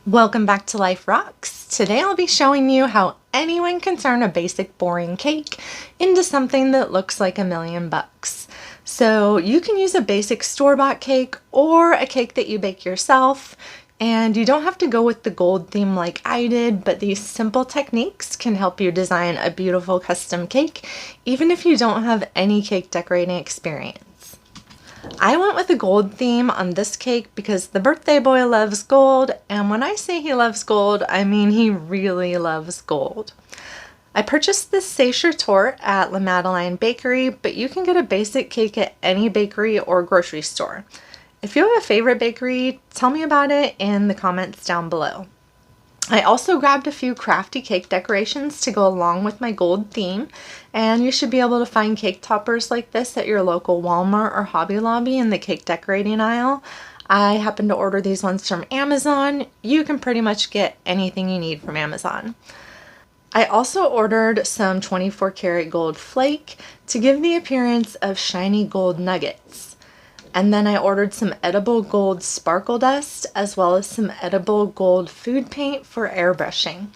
Welcome back to Life Rocks. Today I'll be showing you how anyone can turn a basic boring cake into something that looks like $1,000,000. So you can use a basic store-bought cake or a cake that you bake yourself, and you don't have to go with the gold theme like I did, but these simple techniques can help you design a beautiful custom cake even if you don't have any cake decorating experience. I went with a gold theme on this cake because the birthday boy loves gold, and when I say he loves gold, I mean he really loves gold. I purchased this Sacher torte at La Madeleine bakery, but you can get a basic cake at any bakery or grocery store. If you have a favorite bakery, tell me about it in the comments down below. I also grabbed a few crafty cake decorations to go along with my gold theme, and you should be able to find cake toppers like this at your local Walmart or Hobby Lobby in the cake decorating aisle. I happened to order these ones from Amazon. You can pretty much get anything you need from Amazon. I also ordered some 24 karat gold flake to give the appearance of shiny gold nuggets. And then I ordered some edible gold sparkle dust as well as some edible gold food paint for airbrushing.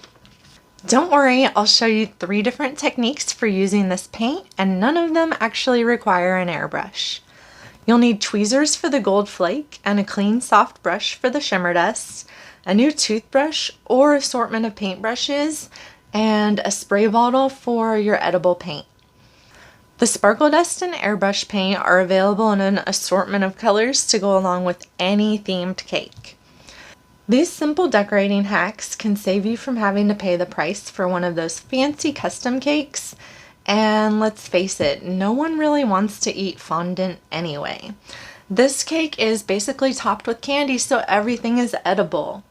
Don't worry, I'll show you 3 different techniques for using this paint, and none of them actually require an airbrush. You'll need tweezers for the gold flake and a clean soft brush for the shimmer dust, a new toothbrush or assortment of paintbrushes, and a spray bottle for your edible paint. The sparkle dust and airbrush paint are available in an assortment of colors to go along with any themed cake. These simple decorating hacks can save you from having to pay the price for one of those fancy custom cakes, and let's face it, no one really wants to eat fondant anyway. This cake is basically topped with candy, so everything is edible.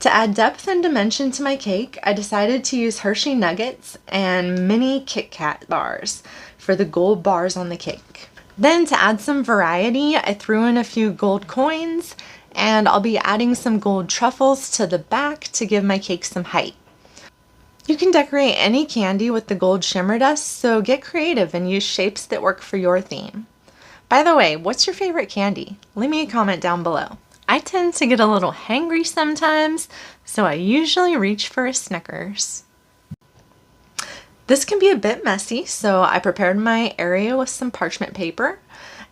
To add depth and dimension to my cake, I decided to use Hershey nuggets and mini Kit Kat bars for the gold bars on the cake. Then to add some variety, I threw in a few gold coins, and I'll be adding some gold truffles to the back to give my cake some height. You can decorate any candy with the gold shimmer dust, so get creative and use shapes that work for your theme. By the way, what's your favorite candy? Leave me a comment down below. I tend to get a little hangry sometimes, so I usually reach for a Snickers. This can be a bit messy, so I prepared my area with some parchment paper.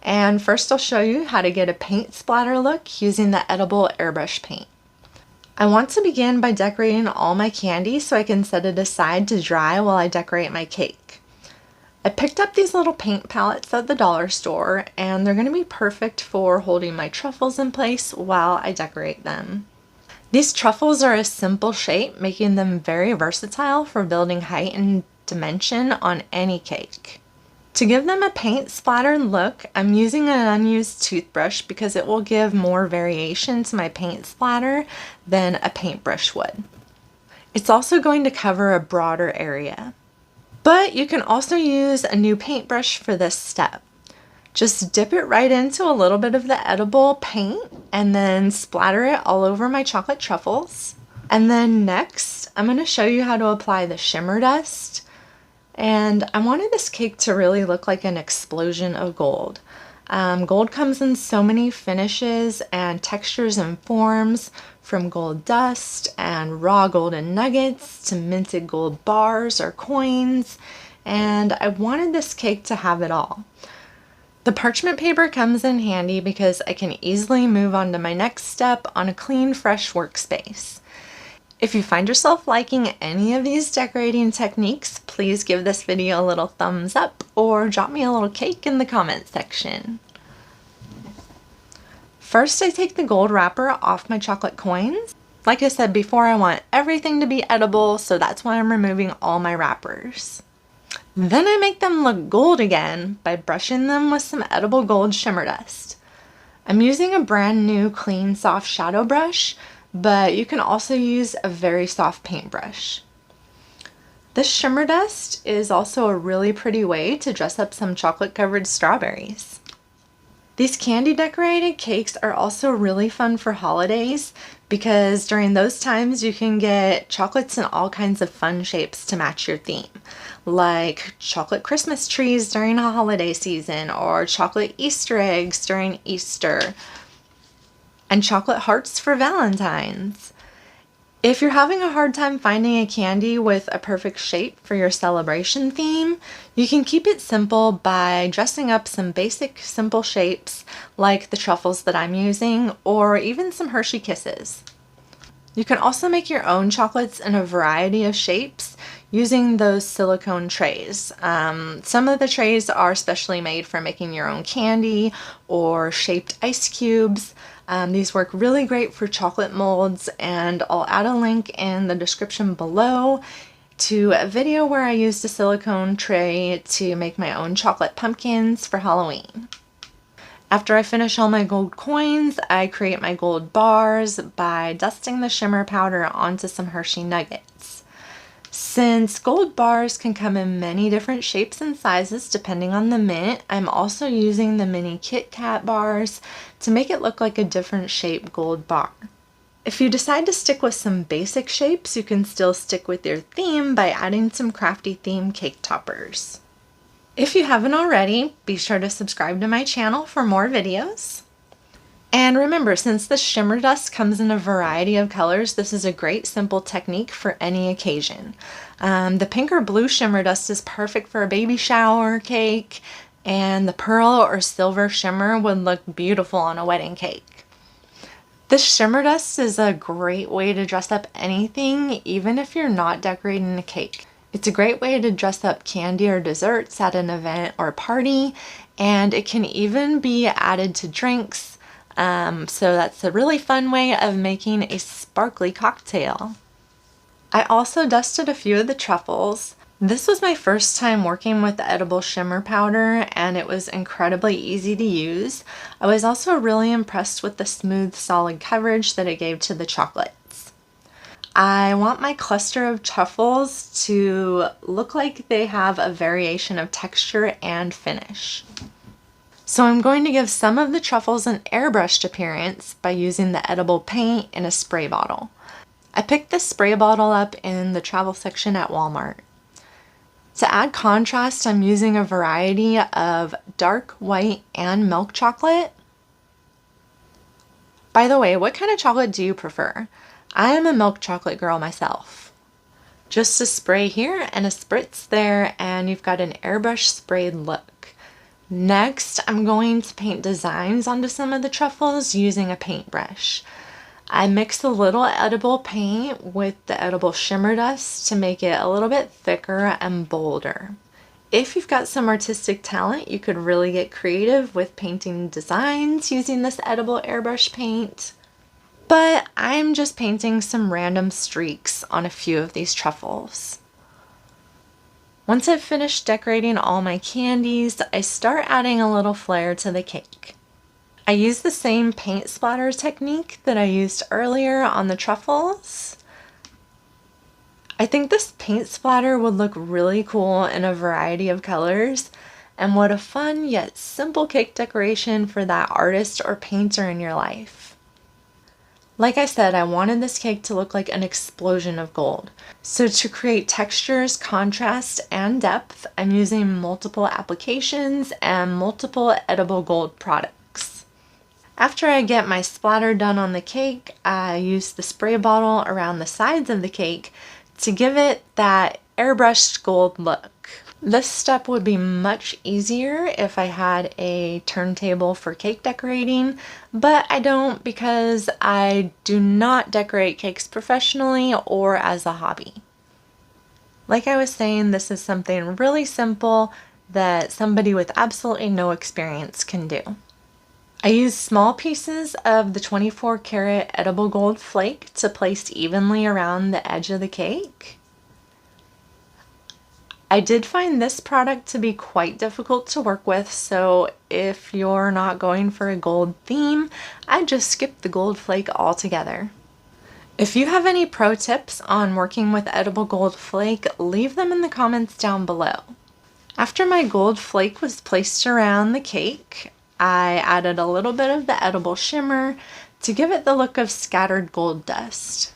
And first I'll show you how to get a paint splatter look using the edible airbrush paint. I want to begin by decorating all my candy so I can set it aside to dry while I decorate my cake. I picked up these little paint palettes at the dollar store, and they're going to be perfect for holding my truffles in place while I decorate them. These truffles are a simple shape, making them very versatile for building height and dimension on any cake. To give them a paint splattered look, I'm using an unused toothbrush because it will give more variation to my paint splatter than a paintbrush would. It's also going to cover a broader area. But you can also use a new paintbrush for this step. Just dip it right into a little bit of the edible paint and then splatter it all over my chocolate truffles. And then next, I'm going to show you how to apply the shimmer dust. And I wanted this cake to really look like an explosion of gold. Gold comes in so many finishes and textures and forms, from gold dust and raw golden nuggets to minted gold bars or coins, and I wanted this cake to have it all. The parchment paper comes in handy because I can easily move on to my next step on a clean, fresh workspace. If you find yourself liking any of these decorating techniques, please give this video a little thumbs up or drop me a little cake in the comment section. First, I take the gold wrapper off my chocolate coins. Like I said before, I want everything to be edible, so that's why I'm removing all my wrappers. Then I make them look gold again by brushing them with some edible gold shimmer dust. I'm using a brand new clean soft shadow brush, but you can also use a very soft paintbrush. This shimmer dust is also a really pretty way to dress up some chocolate covered strawberries. These candy decorated cakes are also really fun for holidays because during those times you can get chocolates in all kinds of fun shapes to match your theme, like chocolate Christmas trees during a holiday season or chocolate Easter eggs during Easter, and chocolate hearts for Valentine's. If you're having a hard time finding a candy with a perfect shape for your celebration theme, you can keep it simple by dressing up some basic simple shapes like the truffles that I'm using, or even some Hershey Kisses. You can also make your own chocolates in a variety of shapes using those silicone trays. Some of the trays are specially made for making your own candy or shaped ice cubes. These work really great for chocolate molds, and I'll add a link in the description below to a video where I used a silicone tray to make my own chocolate pumpkins for Halloween. After I finish all my gold coins, I create my gold bars by dusting the shimmer powder onto some Hershey nuggets. Since gold bars can come in many different shapes and sizes depending on the mint, I'm also using the mini Kit Kat bars to make it look like a different shape gold bar. If you decide to stick with some basic shapes, you can still stick with your theme by adding some crafty theme cake toppers. If you haven't already, be sure to subscribe to my channel for more videos. And remember, since the shimmer dust comes in a variety of colors, this is a great simple technique for any occasion. The pink or blue shimmer dust is perfect for a baby shower cake, and the pearl or silver shimmer would look beautiful on a wedding cake. This shimmer dust is a great way to dress up anything, even if you're not decorating a cake. It's a great way to dress up candy or desserts at an event or party, and it can even be added to drinks. So that's a really fun way of making a sparkly cocktail. I also dusted a few of the truffles. This was my first time working with the edible shimmer powder, and it was incredibly easy to use. I was also really impressed with the smooth, solid coverage that it gave to the chocolate. I want my cluster of truffles to look like they have a variation of texture and finish. So I'm going to give some of the truffles an airbrushed appearance by using the edible paint in a spray bottle. I picked this spray bottle up in the travel section at Walmart. To add contrast, I'm using a variety of dark white and milk chocolate. By the way, what kind of chocolate do you prefer? I am a milk chocolate girl myself. Just a spray here and a spritz there, and you've got an airbrush sprayed look. Next, I'm going to paint designs onto some of the truffles using a paintbrush. I mix a little edible paint with the edible shimmer dust to make it a little bit thicker and bolder. If you've got some artistic talent, you could really get creative with painting designs using this edible airbrush paint. But I'm just painting some random streaks on a few of these truffles. Once I've finished decorating all my candies, I start adding a little flair to the cake. I use the same paint splatter technique that I used earlier on the truffles. I think this paint splatter would look really cool in a variety of colors, and what a fun yet simple cake decoration for that artist or painter in your life. Like I said, I wanted this cake to look like an explosion of gold. So to create textures, contrast, and depth, I'm using multiple applications and multiple edible gold products. After I get my splatter done on the cake, I use the spray bottle around the sides of the cake to give it that airbrushed gold look. This step would be much easier if I had a turntable for cake decorating, but I don't because I do not decorate cakes professionally or as a hobby. Like I was saying, this is something really simple that somebody with absolutely no experience can do. I use small pieces of the 24 karat edible gold flake to place evenly around the edge of the cake. I did find this product to be quite difficult to work with, so if you're not going for a gold theme, I'd just skip the gold flake altogether. If you have any pro tips on working with edible gold flake, leave them in the comments down below. After my gold flake was placed around the cake, I added a little bit of the edible shimmer to give it the look of scattered gold dust.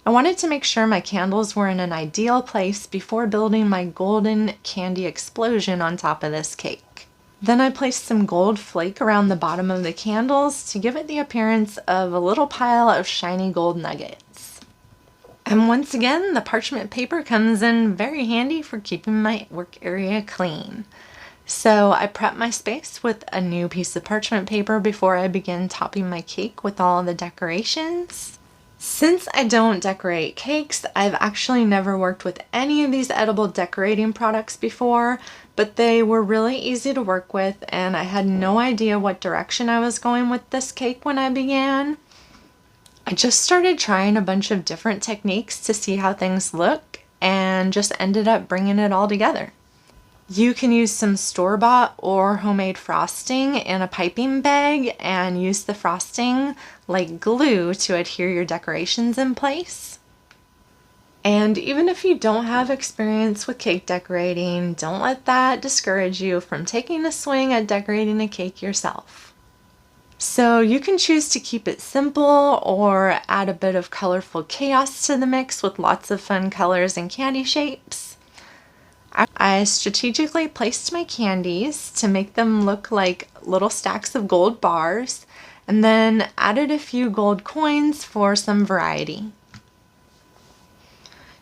I wanted to make sure my candles were in an ideal place before building my golden candy explosion on top of this cake. Then I placed some gold flake around the bottom of the candles to give it the appearance of a little pile of shiny gold nuggets. And once again, the parchment paper comes in very handy for keeping my work area clean. So I prep my space with a new piece of parchment paper before I begin topping my cake with all the decorations. Since I don't decorate cakes, I've actually never worked with any of these edible decorating products before, but they were really easy to work with and I had no idea what direction I was going with this cake when I began. I just started trying a bunch of different techniques to see how things look and just ended up bringing it all together. You can use some store-bought or homemade frosting in a piping bag and use the frosting like glue to adhere your decorations in place. And even if you don't have experience with cake decorating, don't let that discourage you from taking a swing at decorating a cake yourself. So you can choose to keep it simple or add a bit of colorful chaos to the mix with lots of fun colors and candy shapes. I strategically placed my candies to make them look like little stacks of gold bars and then added a few gold coins for some variety.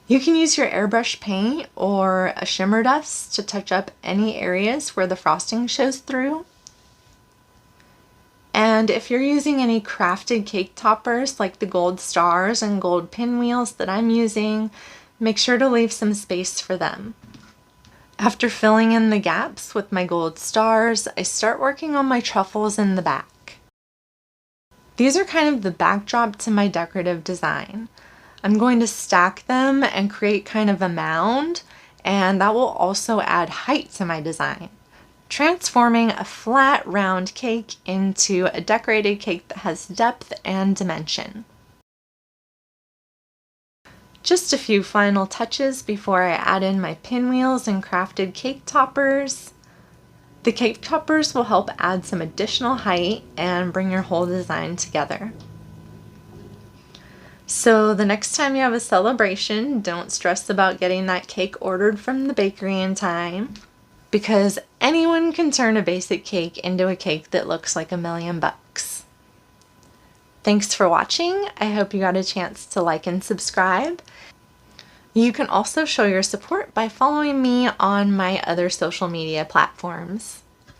You can use your airbrush paint or a shimmer dust to touch up any areas where the frosting shows through. And if you're using any crafted cake toppers like the gold stars and gold pinwheels that I'm using, make sure to leave some space for them. After filling in the gaps with my gold stars, I start working on my truffles in the back. These are kind of the backdrop to my decorative design. I'm going to stack them and create kind of a mound, and that will also add height to my design, transforming a flat round cake into a decorated cake that has depth and dimension. Just a few final touches before I add in my pinwheels and crafted cake toppers. The cake toppers will help add some additional height and bring your whole design together. So the next time you have a celebration, don't stress about getting that cake ordered from the bakery in time, because anyone can turn a basic cake into a cake that looks like $1,000,000. Thanks for watching. I hope you got a chance to like and subscribe. You can also show your support by following me on my other social media platforms.